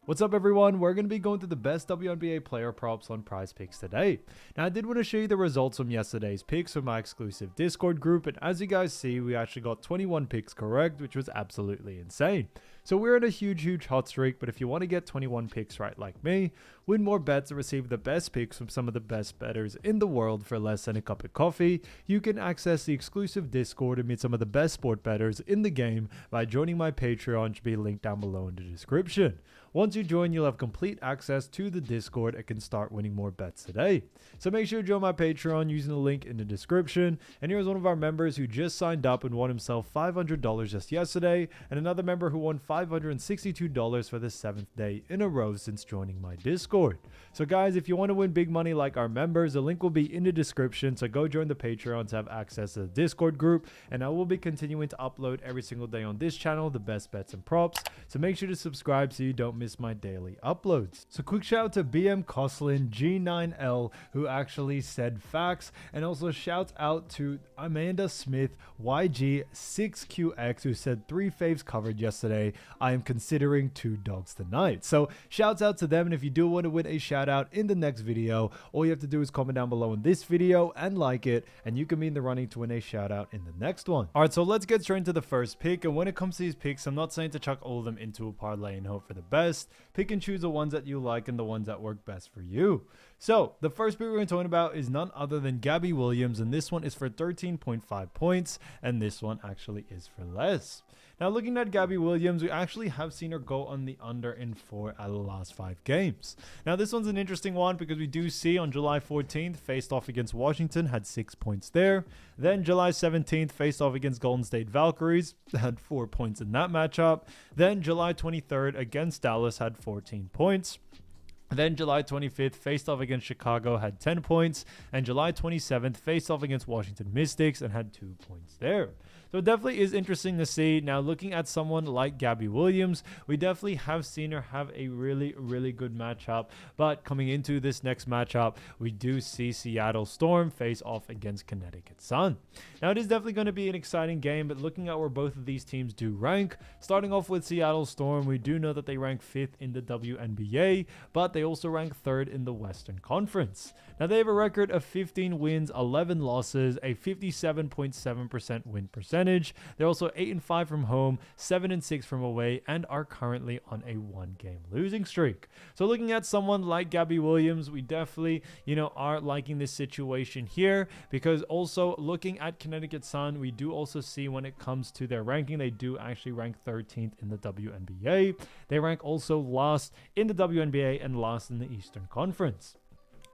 What's up everyone, we're going to be going through the best WNBA player props on PrizePicks today. Now I did want to show you the results from yesterday's picks from my exclusive Discord group, and as you guys see, we actually got 21 picks correct, which was absolutely insane. So we're in a huge hot streak, but if you want to get 21 picks right like me, win more bets and receive the best picks from some of the best bettors in the world for less than a cup of coffee, you can access the exclusive Discord and meet some of the best sport bettors in the game by joining my Patreon, which will be linked down below in the description. Once you join, you'll have complete access to the Discord and can start winning more bets today. So make sure to join my Patreon using the link in the description. And here's one of our members who just signed up and won himself $500 just yesterday, and another member who won $562 for the 7th day in a row since joining my Discord. So guys, if you want to win big money like our members, the link will be in the description, so go join the Patreon to have access to the Discord group, and I will be continuing to upload every single day on this channel the best bets and props, so make sure to subscribe so you don't miss my daily uploads. So quick shout out to BM Coslin G9L who actually said facts, and also shout out to Amanda Smith YG6QX who said 3 faves covered yesterday. I am considering 2 dogs tonight. So shouts out to them, and if you do want to win a shout out in the next video, all you have to do is comment down below in this video and like it, and you can be in the running to win a shout out in the next one. Alright, so let's get straight into the first pick, and when it comes to these picks, I'm not saying to chuck all of them into a parlay and hope for the best. Pick and choose the ones that you like and the ones that work best for you. So the first pick we're going to talk about is none other than Gabby Williams, and this one is for 13.5 points, and this one actually is for less. Now looking at Gabby Williams, we actually have seen her go on the under in 4 out of the last 5 games. Now this one's an interesting one because we do see on July 14th faced off against Washington, had 6 points there. Then July 17th faced off against Golden State Valkyries, had 4 points in that matchup. Then July 23rd against Dallas had 14 points. Then July 25th faced off against Chicago, had 10 points, and July 27th faced off against Washington Mystics and had 2 points there. So it definitely is interesting to see. Now looking at someone like Gabby Williams, we definitely have seen her have a really good matchup, but coming into this next matchup, we do see Seattle Storm face off against Connecticut Sun. Now it is definitely going to be an exciting game, but looking at where both of these teams do rank, starting off with Seattle Storm, we do know that they rank 5th in the WNBA, but they also rank 3rd in the Western Conference. Now they have a record of 15 wins, 11 losses, a 57.7% win percentage. They're also 8-5 from home, 7-6 from away, and are currently on a 1-game losing streak. So looking at someone like Gabby Williams, we definitely, are liking this situation here, because also looking at Connecticut Sun, we do also see when it comes to their ranking, they do actually rank 13th in the WNBA. They rank also last in the WNBA and last in the Eastern Conference.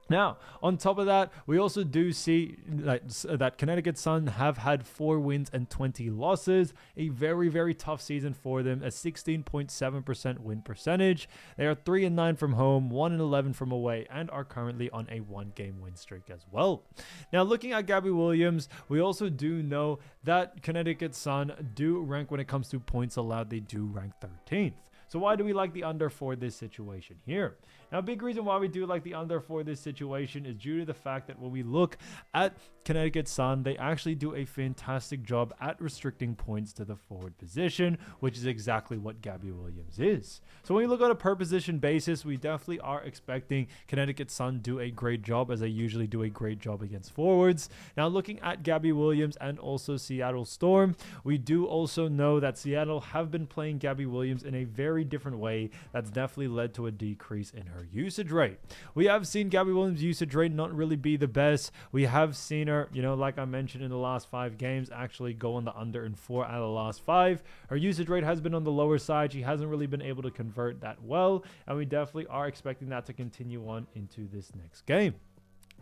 Now, on top of that, we also do see that Connecticut Sun have had 4 wins and 20 losses. A very tough season for them, a 16.7% win percentage. They are 3-9 from home, 1-11 from away, and are currently on a 1-game win streak as well. Now, looking at Gabby Williams, we also do know that Connecticut Sun do rank when it comes to points allowed. They do rank 13th. So why do we like the under for this situation here? Now, a big reason why we do like the under for this situation is due to the fact that when we look at Connecticut Sun, they actually do a fantastic job at restricting points to the forward position, which is exactly what Gabby Williams is. So when you look on a per position basis, we definitely are expecting Connecticut Sun do a great job, as they usually do a great job against forwards. Now, looking at Gabby Williams and also Seattle Storm, we do also know that Seattle have been playing Gabby Williams in a very different way. That's definitely led to a decrease in her usage rate. We have seen Gabby Williams' usage rate not really be the best. We have seen her, like I mentioned in the last 5 games, actually go on the under in 4 out of the last 5. Her usage rate has been on the lower side. She hasn't really been able to convert that well, and we definitely are expecting that to continue on into this next game.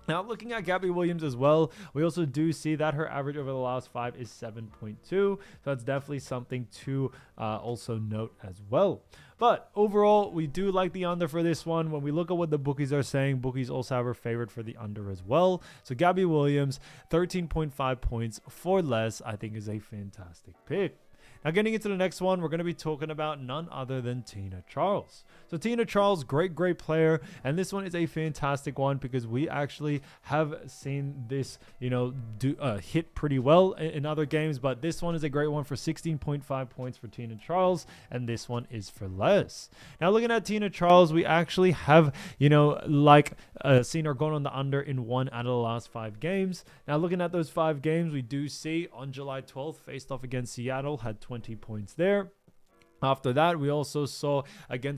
Now, looking at Gabby Williams as well, we also do see that her average over the last 5 is 7.2. So that's definitely something to also note as well. But overall, we do like the under for this one. When we look at what the bookies are saying, bookies also have her favored for the under as well. So Gabby Williams, 13.5 points for less, I think is a fantastic pick. Now, getting into the next one, we're going to be talking about none other than Tina Charles. So Tina Charles, great player, and this one is a fantastic one because we actually have seen this, hit pretty well in other games, but this one is a great one for 16.5 points for Tina Charles, and this one is for less. Now, looking at Tina Charles, we actually have, seen her going on the under in 1 out of the last 5 games. Now, looking at those 5 games, we do see on July 12th, faced off against Seattle, had 20 points there. After that, we also saw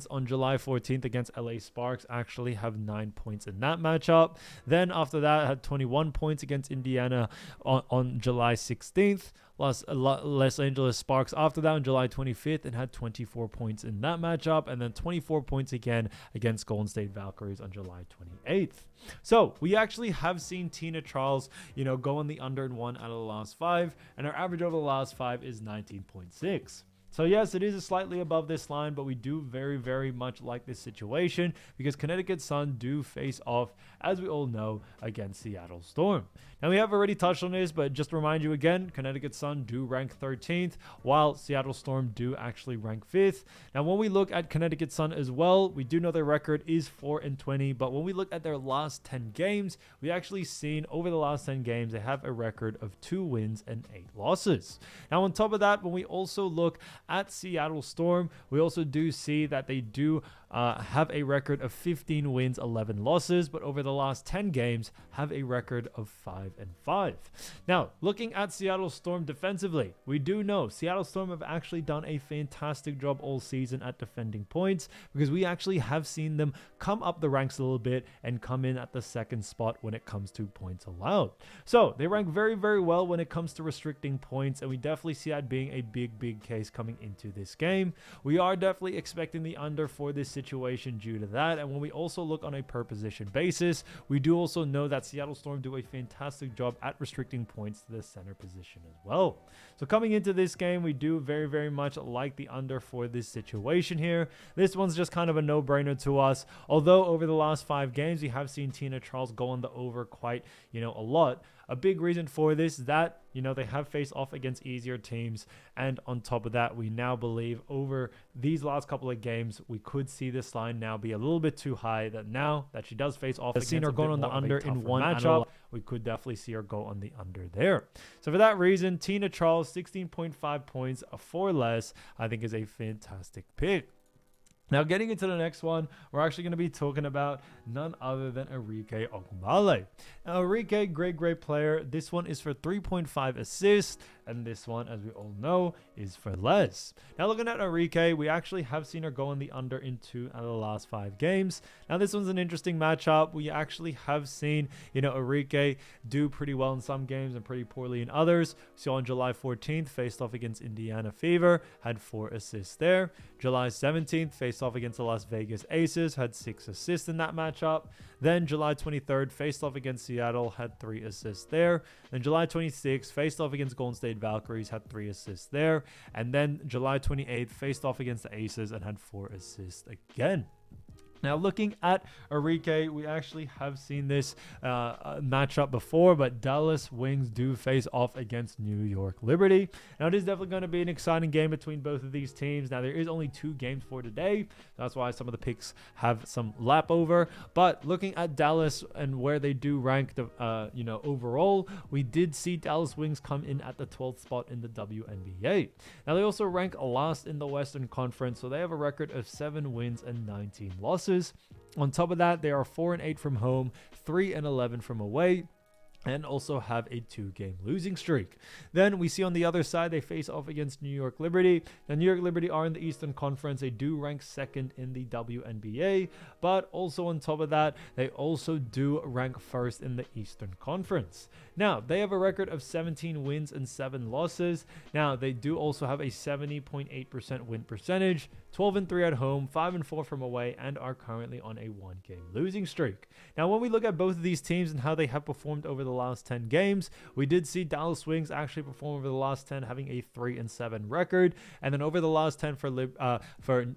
on July 14th against LA Sparks actually have 9 points in that matchup. Then after that, had 21 points against Indiana on July 16th. Los Angeles Sparks after that on July 25th and had 24 points in that matchup, and then 24 points again against Golden State Valkyries on July 28th. So we actually have seen Tina Charles, go on the under in 1 out of the last 5, and our average over the last 5 is 19.6. So yes, it is slightly above this line, but we do very, very much like this situation because Connecticut Sun do face off, as we all know, against Seattle Storm. Now, we have already touched on this, but just to remind you again, Connecticut Sun do rank 13th, while Seattle Storm do actually rank 5th. Now, when we look at Connecticut Sun as well, we do know their record is 4-20, but when we look at their last 10 games, we actually seen over the last 10 games, they have a record of 2 wins and 8 losses. Now, on top of that, when we also look at Seattle Storm, we also do see that they do have a record of 15 wins, 11 losses, but over the last 10 games have a record of 5-5. Now, looking at Seattle Storm defensively, we do know Seattle Storm have actually done a fantastic job all season at defending points because we actually have seen them come up the ranks a little bit and come in at the 2nd spot when it comes to points allowed. So they rank very, very well when it comes to restricting points, and we definitely see that being a big case coming into this game. We are definitely expecting the under for this situation due to that, and when we also look on a per position basis, we do also know that Seattle Storm do a fantastic job at restricting points to the center position as well. So coming into this game, we do very, very much like the under for this situation here. This one's just kind of a no-brainer to us, although over the last 5 games, we have seen Tina Charles go on the over quite, a lot. A big reason for this is that, they have faced off against easier teams. And on top of that, we now believe over these last couple of games, we could see this line now be a little bit too high, that now that she does face off against her going on the under in one matchup, we could definitely see her go on the under there. So for that reason, Tina Charles, 16.5 points for less, I think is a fantastic pick. Now, getting into the next one, we're actually going to be talking about none other than Arike Ogunbowale. Now, Arike, great player. This one is for 3.5 assists, and this one, as we all know, is for less. Now, looking at Arike, we actually have seen her go on the under in 2 out of the last 5 games. Now, this one's an interesting matchup. We actually have seen, Arike do pretty well in some games and pretty poorly in others. So on July 14th, faced off against Indiana Fever, had 4 assists there. July 17th, faced off against the Las Vegas Aces, had 6 assists in that matchup. Then July 23rd, faced off against Seattle, had 3 assists there. Then July 26th, faced off against Golden State Valkyries, had 3 assists there. And then July 28th, faced off against the Aces and had 4 assists again. Now, looking at Arike, we actually have seen this matchup before, but Dallas Wings do face off against New York Liberty. Now, it is definitely going to be an exciting game between both of these teams. Now, there is only 2 games for today. That's why some of the picks have some lap over. But looking at Dallas and where they do rank, overall, we did see Dallas Wings come in at the 12th spot in the WNBA. Now, they also rank last in the Western Conference, so they have a record of 7 wins and 19 losses. On top of that, they are 4-8 from home, 3-11 from away, and also have a 2-game losing streak. Then we see on the other side, they face off against New York Liberty. Now, New York Liberty are in the Eastern Conference. They do rank 2nd in the WNBA, but also on top of that, they also do rank 1st in the Eastern Conference. Now, they have a record of 17 wins and 7 losses. Now, they do also have a 70.8% win percentage, 12-3 at home, 5-4 from away, and are currently on a 1-game losing streak. Now, when we look at both of these teams and how they have performed over the last 10 games, we did see Dallas Wings actually perform over the last 10, having a 3-7 record, and then over the last 10 for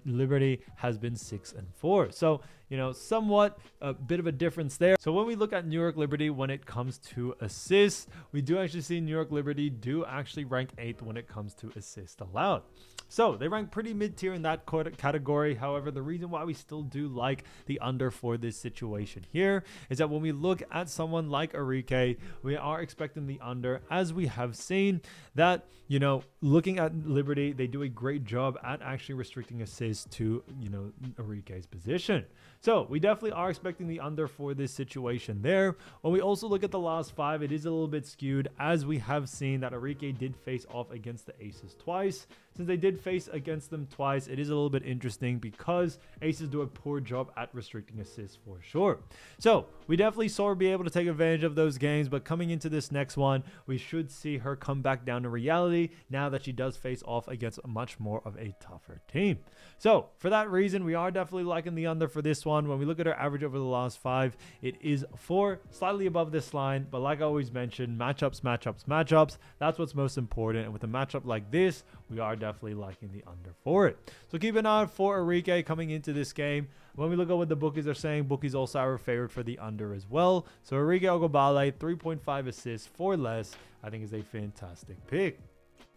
Liberty has been 6-4. So, you know, somewhat a bit of a difference there. So when we look at New York Liberty when it comes to assists, we do actually see New York Liberty do actually rank 8th when it comes to assists allowed. So they rank pretty mid-tier in that category. However, the reason why we still do like the under for this situation here is that when we look at someone like Arike, we are expecting the under, as we have seen that, you know, looking at Liberty, they do a great job at actually restricting assists to, you know, Arike's position. So we definitely are expecting the under for this situation there. When we also look at the last 5, it is a little bit skewed, as we have seen that Arike did face off against the Aces twice. Since they did face against them twice, it is a little bit interesting because Aces do a poor job at restricting assists for sure. So we definitely saw her be able to take advantage of those games, but coming into this next one, we should see her come back down to reality now that she does face off against much more of a tougher team. So for that reason, we are definitely liking the under for this one. When we look at her average over the last 5, it is 4, slightly above this line, but like I always mentioned, matchups, that's what's most important. And with a matchup like this, we are definitely liking the under for it. So keep an eye out for Arike coming into this game. When we look at what the bookies are saying, bookies also are favored for the under as well. So Arike Ogunbowale, 3.5 assists for less, I think is a fantastic pick.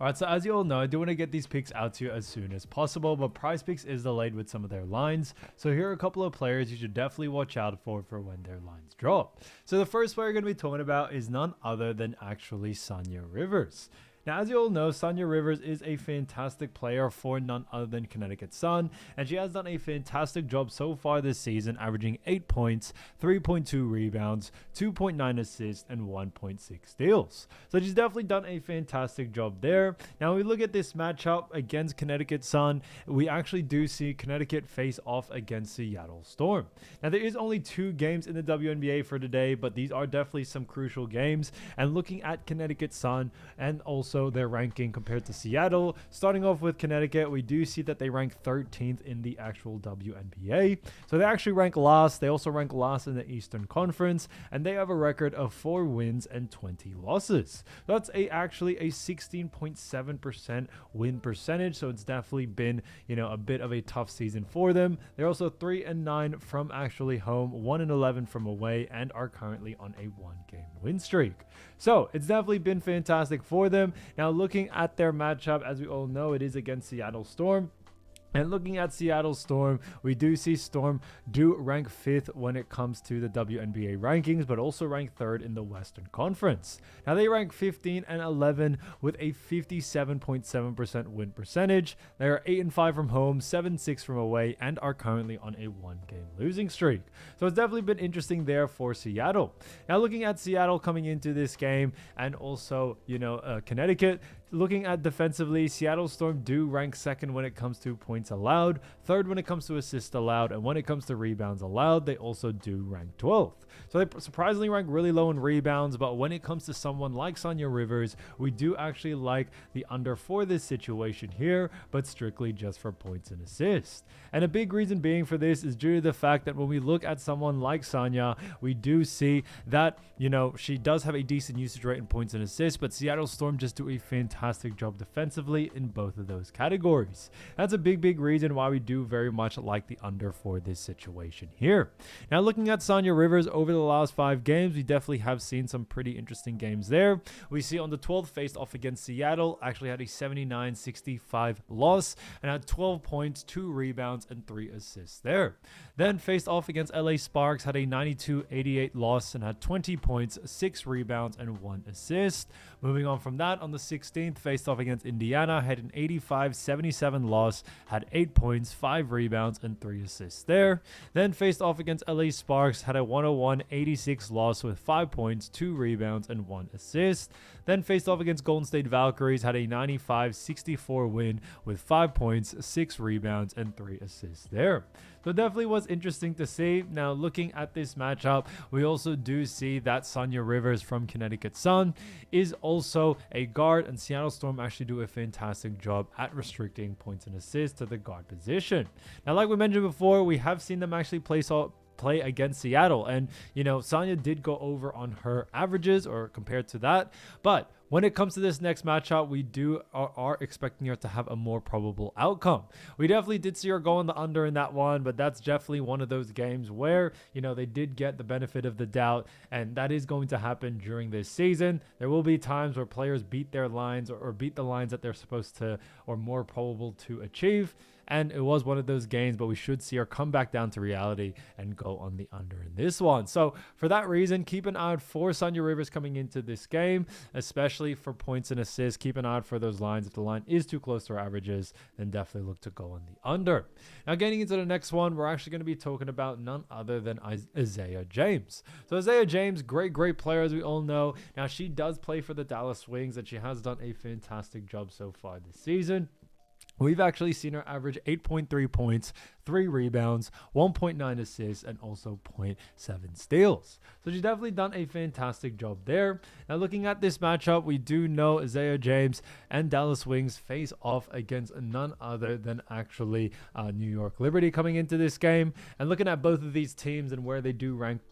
Alright, so as you all know, I do want to get these picks out to you as soon as possible, but PrizePicks is delayed with some of their lines. So here are a couple of players you should definitely watch out for when their lines drop. So the first player we're going to be talking about is none other than actually Saniya Rivers. Now, as you all know, Saniya Rivers is a fantastic player for none other than Connecticut Sun, and she has done a fantastic job so far this season, averaging 8 points, 3.2 rebounds, 2.9 assists, and 1.6 steals. So she's definitely done a fantastic job there. Now, when we look at this matchup against Connecticut Sun, we actually do see Connecticut face off against Seattle Storm. Now, there is only 2 games in the WNBA for today, but these are definitely some crucial games. And looking at Connecticut Sun and also their ranking compared to Seattle, starting off with Connecticut, we do see that they rank 13th in the actual WNBA. So they actually rank last. They also rank last in the Eastern Conference, and they have a record of 4 wins and 20 losses. So that's actually a 16.7% win percentage. So it's definitely been, you know, a bit of a tough season for them. They're also 3-9 from actually home, 1-11 from away, and are currently on a 1-game win streak. So it's definitely been fantastic for them. Now, looking at their matchup, as we all know, it is against Seattle Storm. And looking at Seattle Storm, we do see Storm do rank 5th when it comes to the WNBA rankings, but also rank 3rd in the Western Conference. Now, they rank 15 and 11 with a 57.7% win percentage. They are 8-5 from home, 7-6 from away, and are currently on a 1-game losing streak. So it's definitely been interesting there for Seattle. Now, looking at Seattle coming into this game, and also, you know, Connecticut, looking at defensively, Seattle Storm do rank 2nd when it comes to points allowed, 3rd when it comes to assists allowed, and when it comes to rebounds allowed, they also do rank 12th. So they surprisingly rank really low in rebounds, but when it comes to someone like Saniya Rivers, we do actually like the under for this situation here, but strictly just for points and assists. And a big reason being for this is due to the fact that when we look at someone like Saniya, we do see that, you know, she does have a decent usage rate in points and assists, but Seattle Storm just do a fantastic job defensively in both of those categories. That's a big reason why we do very much like the under for this situation here. Now, looking at Saniya Rivers over the last 5 games, we definitely have seen some pretty interesting games there. We see on the 12th faced off against Seattle, actually had a 79-65 loss and had 12 points, 2 rebounds, and 3 assists there. Then faced off against LA Sparks, had a 92-88 loss and had 20 points, 6 rebounds, and 1 assist. Moving on from that, on the 16th, faced off against Indiana, had an 85-77 loss, had 8 points, 5 rebounds, and 3 assists there. Then faced off against LA Sparks, had a 101-86 loss with 5 points, 2 rebounds, and 1 assist. Then faced off against Golden State Valkyries, had a 95-64 win with 5 points, 6 rebounds, and 3 assists there. So definitely was interesting to see. Now looking at this matchup, we also do see that Saniya Rivers from Connecticut Sun is also a guard, and Seattle Storm actually do a fantastic job at restricting points and assists to the guard position. Now, like we mentioned before, we have seen them actually play against Seattle, and Saniya did go over on her averages or compared to that, but when it comes to this next matchup, we are expecting her to have a more probable outcome. We definitely did see her go on the under in that one, but that's definitely one of those games where, they did get the benefit of the doubt, and that is going to happen during this season. There will be times where players beat their lines or beat the lines that they're supposed to or more probable to achieve. And it was one of those games, but we should see her come back down to reality and go on the under in this one. So for that reason, keep an eye out for Saniya Rivers coming into this game, especially for points and assists. Keep an eye out for those lines. If the line is too close to our averages, then definitely look to go on the under. Now getting into the next one, we're actually going to be talking about none other than Aziaha James. So Aziaha James, great player, as we all know. Now she does play for the Dallas Wings, and she has done a fantastic job so far this season. We've actually seen her average 8.3 points, 3 rebounds, 1.9 assists, and also 0.7 steals. So she's definitely done a fantastic job there. Now looking at this matchup, we do know Aziaha James and Dallas Wings face off against none other than actually New York Liberty coming into this game. And looking at both of these teams and where they do rank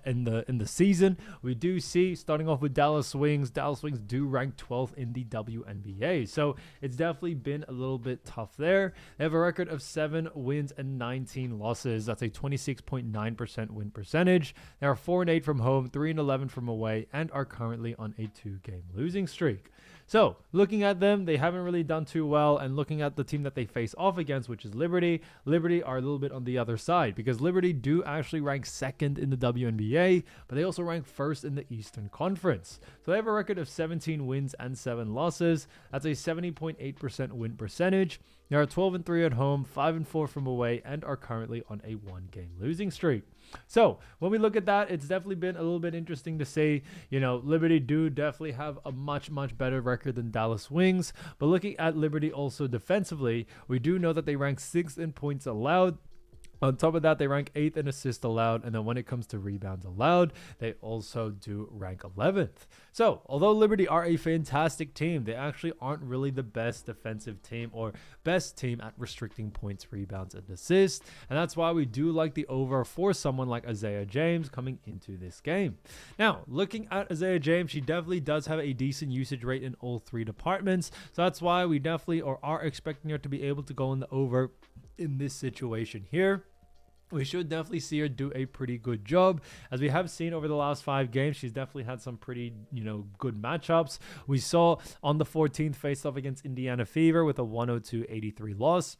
in the season, we do see, starting off with Dallas Wings do rank 12th in the WNBA. So it's definitely been a little bit tough there. They have a record of 7 wins and 19 losses. That's a 26.9% win percentage. They are 4-8 from home, 3-11 from away, and are currently on a 2-game losing streak. So looking at them, they haven't really done too well. And looking at the team that they face off against, which is Liberty are a little bit on the other side, because Liberty do actually rank 2nd in the WNBA, but they also rank 1st in the Eastern Conference. So they have a record of 17 wins and 7 losses. That's a 70.8% win percentage. They are 12-3 at home, 5-4 from away, and are currently on a 1-game losing streak. So when we look at that, it's definitely been a little bit interesting to see. Liberty do definitely have a much better record than Dallas Wings. But looking at Liberty also defensively, we do know that they rank 6th in points allowed. On top of that, they rank 8th in assists allowed, and then when it comes to rebounds allowed, they also do rank 11th. So, although Liberty are a fantastic team, they actually aren't really the best defensive team or best team at restricting points, rebounds, and assists, and that's why we do like the over for someone like Aziaha James coming into this game. Now, looking at Aziaha James, she definitely does have a decent usage rate in all 3 departments, so that's why we definitely are expecting her to be able to go in the over in this situation here. We should definitely see her do a pretty good job. As we have seen over the last 5 games, she's definitely had some pretty, good matchups. We saw on the 14th face off against Indiana Fever with a 102-83 loss.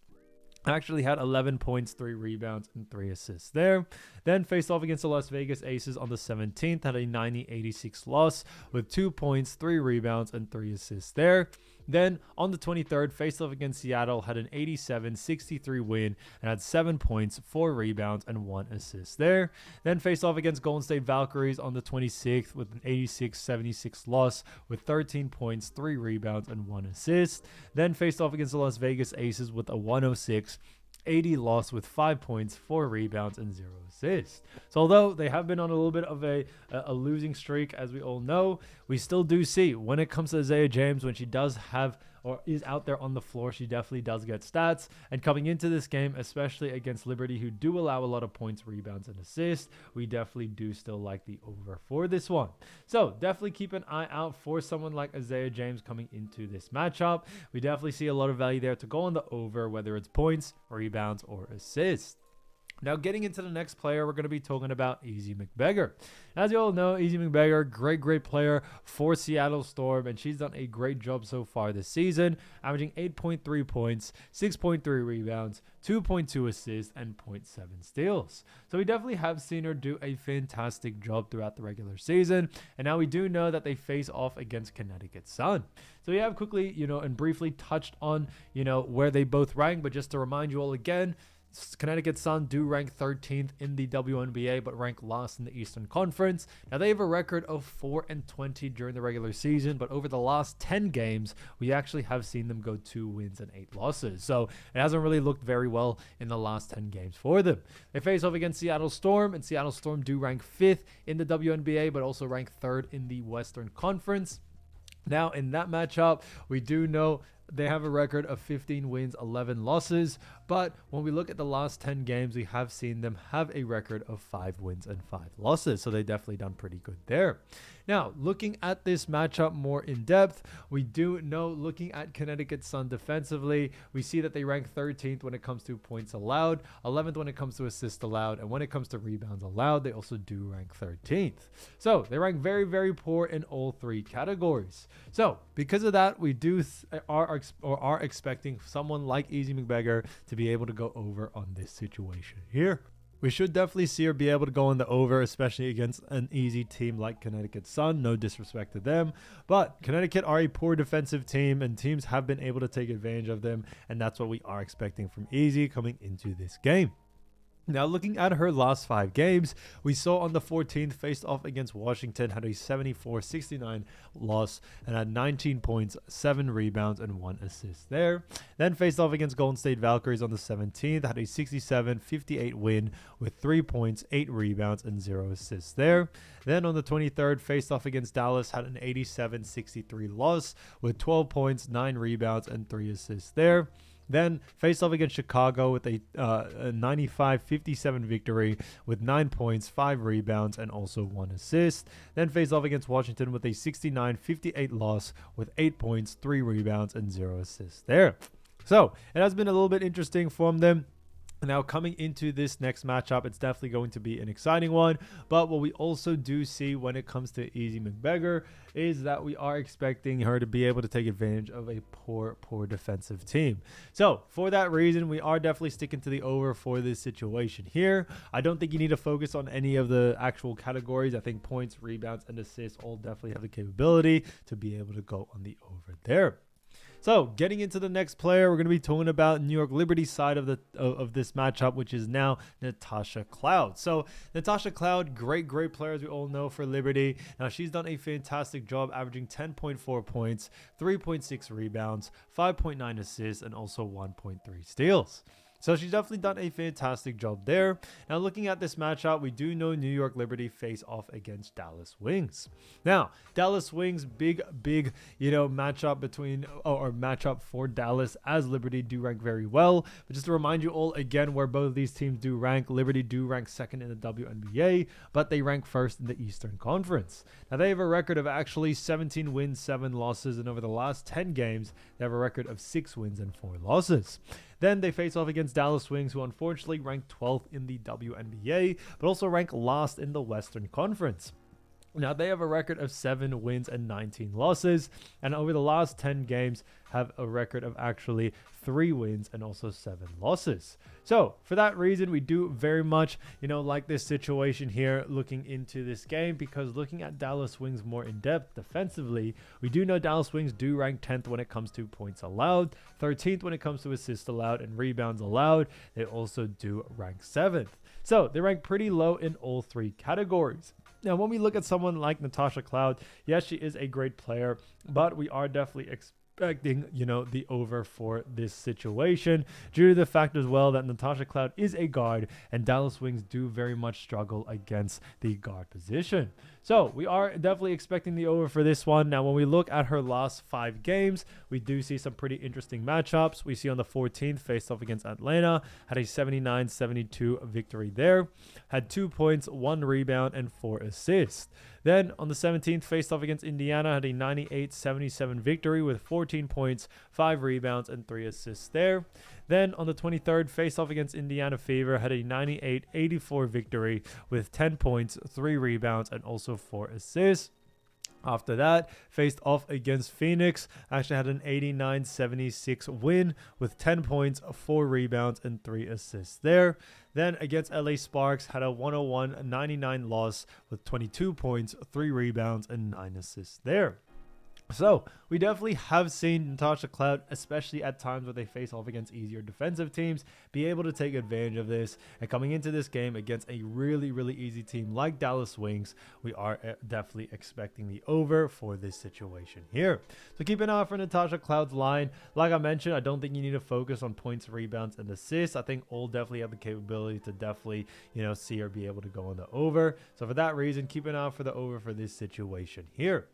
Actually had 11 points, 3 rebounds, and 3 assists there. Then faced off against the Las Vegas Aces on the 17th, had a 90-86 loss with 2 points, 3 rebounds, and 3 assists there. Then on the 23rd, faced off against Seattle, had an 87-63 win and had 7 points, 4 rebounds, and 1 assist there. Then faced off against Golden State Valkyries on the 26th with an 86-76 loss with 13 points, 3 rebounds, and 1 assist. Then faced off against the Las Vegas Aces with a 106-80 loss with 5 points, 4 rebounds, and 0 assists. So although they have been on a little bit of a losing streak, as we all know, we still do see when it comes to Aziaha James, when she does have or is out there on the floor, she definitely does get stats. And coming into this game, especially against Liberty, who do allow a lot of points, rebounds, and assists, we definitely do still like the over for this one. So definitely keep an eye out for someone like Aziaha James coming into this matchup. We definitely see a lot of value there to go on the over, whether it's points, rebounds, or assists. Now, getting into the next player, we're going to be talking about Ezi Magbegor. As you all know, Ezi Magbegor, great player for Seattle Storm, and she's done a great job so far this season, averaging 8.3 points, 6.3 rebounds, 2.2 assists, and 0.7 steals. So we definitely have seen her do a fantastic job throughout the regular season, and now we do know that they face off against Connecticut Sun. So we have quickly, and briefly touched on, where they both rank, but just to remind you all again, Connecticut Sun do rank 13th in the WNBA, but rank last in the Eastern Conference. Now, they have a record of 4-20 during the regular season, but over the last 10 games, we actually have seen them go 2 wins and 8 losses. So it hasn't really looked very well in the last 10 games for them. They face off against Seattle Storm, and Seattle Storm do rank 5th in the WNBA, but also rank 3rd in the Western Conference. Now, in that matchup, we do know they have a record of 15 wins, 11 losses. But when we look at the last 10 games, we have seen them have a record of 5 wins and 5 losses. So they definitely done pretty good there. Now, looking at this matchup more in depth, we do know, looking at Connecticut Sun defensively, we see that they rank 13th when it comes to points allowed, 11th when it comes to assists allowed, and when it comes to rebounds allowed, they also do rank 13th. So they rank very, very poor in all 3 categories. So because of that, we are expecting someone like Ezi Magbegor to be able to go over on this situation here. We should definitely see her be able to go on the over, especially against an easy team like Connecticut Sun. No disrespect to them, but Connecticut are a poor defensive team, and teams have been able to take advantage of them, and that's what we are expecting from Ezi coming into this game. Now, looking at her last 5 games, we saw on the 14th faced off against Washington, had a 74-69 loss and had 19 points, 7 rebounds, and 1 assist there. Then faced off against Golden State Valkyries on the 17th, had a 67-58 win with 3 points, 8 rebounds, and 0 assists there. Then on the 23rd, faced off against Dallas, had an 87-63 loss with 12 points, 9 rebounds, and 3 assists there. Then faced off against Chicago with a 95-57 victory with 9 points, 5 rebounds, and also 1 assist. Then faced off against Washington with a 69-58 loss with 8 points, 3 rebounds, and 0 assists there. So it has been a little bit interesting from them. Now, coming into this next matchup, it's definitely going to be an exciting one. But what we also do see when it comes to Ezi Magbegor is that we are expecting her to be able to take advantage of a poor defensive team. So for that reason, we are definitely sticking to the over for this situation here. I don't think you need to focus on any of the actual categories. I think points, rebounds, and assists all definitely have the capability to be able to go on the over there. So getting into the next player, we're going to be talking about New York Liberty's side of this matchup, which is now Natasha Cloud. So Natasha Cloud, great player, as we all know, for Liberty. Now, she's done a fantastic job, averaging 10.4 points, 3.6 rebounds, 5.9 assists, and also 1.3 steals. So she's definitely done a fantastic job there. Now, looking at this matchup, we do know New York Liberty face off against Dallas Wings. Now, Dallas Wings, big, matchup between, or matchup for Dallas, as Liberty do rank very well. But just to remind you all again where both of these teams do rank, Liberty do rank 2nd in the WNBA, but they rank 1st in the Eastern Conference. Now, they have a record of actually 17 wins, 7 losses, and over the last 10 games, they have a record of 6 wins and 4 losses. Then they face off against Dallas Wings, who unfortunately rank 12th in the WNBA, but also rank last in the Western Conference. Now, they have a record of 7 wins and 19 losses, and over the last 10 games have a record of actually 3 wins and also 7 losses. So for that reason, we do very much, like this situation here looking into this game, because looking at Dallas Wings more in depth defensively, we do know Dallas Wings do rank 10th when it comes to points allowed, 13th when it comes to assists allowed, and rebounds allowed. They also do rank 7th. So they rank pretty low in all 3 categories. Now, when we look at someone like Natasha Cloud, yes, she is a great player, but we are definitely expecting, the over for this situation, due to the fact as well that Natasha Cloud is a guard, and Dallas Wings do very much struggle against the guard position. So we are definitely expecting the over for this one. Now, when we look at her last 5 games, we do see some pretty interesting matchups. We see on the 14th, faced off against Atlanta, had a 79-72 victory there, had 2 points, 1 rebound, and 4 assists. Then on the 17th, faced off against Indiana, had a 98-77 victory with 14 points, 5 rebounds, and 3 assists there. Then on the 23rd, faced off against Indiana Fever, had a 98-84 victory with 10 points, 3 rebounds, and also 4 assists. After that, faced off against Phoenix, actually had an 89-76 win with 10 points, 4 rebounds, and 3 assists there. Then against LA Sparks, had a 101-99 loss with 22 points, 3 rebounds, and 9 assists there. So we definitely have seen Natasha Cloud, especially at times where they face off against easier defensive teams, be able to take advantage of this. And coming into this game against a really, really easy team like Dallas Wings, we are definitely expecting the over for this situation here. So keep an eye out for Natasha Cloud's line. Like I mentioned, I don't think you need to focus on points, rebounds, and assists. I think all definitely have the capability to definitely, see her be able to go on the over. So for that reason, keep an eye out for the over for this situation here.